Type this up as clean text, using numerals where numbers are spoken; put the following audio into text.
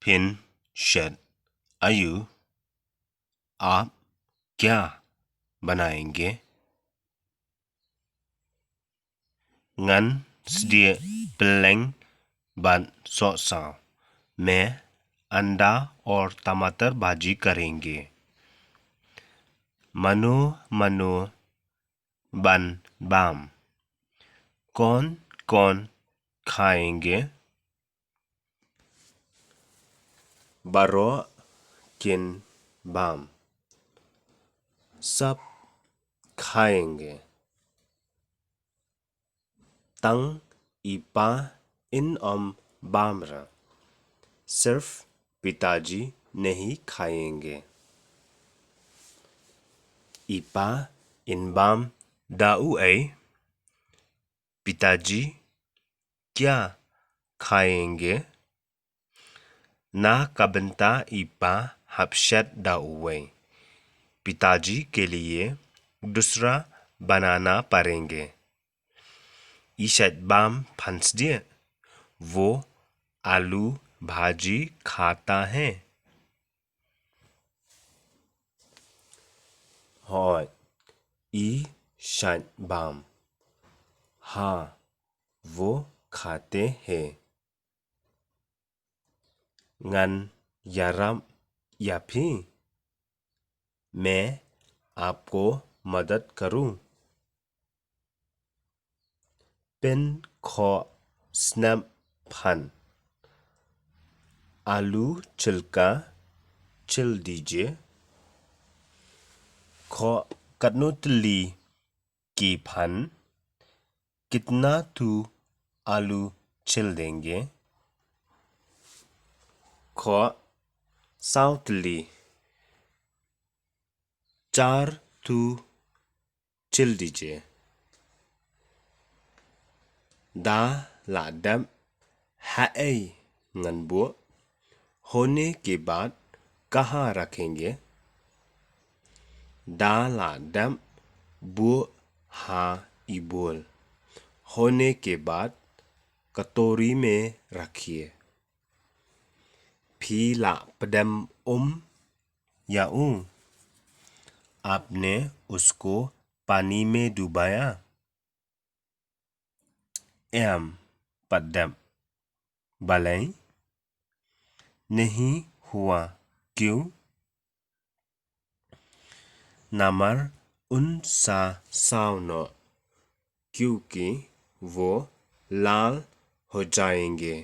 Fin शद आयु आप क्या बनाएंगे? Ngắn sdia peleng ban sosao मैं अंडा और टमाटर भाजी करेंगे। मनु मनु बन बाम कौन कौन खाएंगे? बारो किन बाम सब खाएंगे। तंग इपा इन बामरा सिर्फ पिताजी नहीं खाएंगे। इपा इन बाम दाऊ पिताजी क्या खाएंगे? ना कबंता इपा हपशत दाऊ पिताजी के लिए दूसरा बनाना पड़ेंगे। ईशत बाम फंसदिए वो आलू भाजी खाता है। हाँ ईशत बाम हाँ वो खाते हैं। ngăn याराम याफी मैं आपको मदद करूं। पेन खो स्नैप फन आलू छिलका छिल दीजिए। खो कटनुतली की फन कितना तू आलू छिल देंगे? खो साउथली 4 तू छिल दीजिए। दा लादम है ngनबो होने के बाद कहाँ रखेंगे? दा लादम बो हा इबोल होने के बाद कटोरी में रखिए। फीला पदम याऊ आपने उसको पानी में डुबाया। एम पदम बलई नहीं हुआ क्यों? नमर उन सा साउनो क्योंकि वो लाल हो जाएंगे।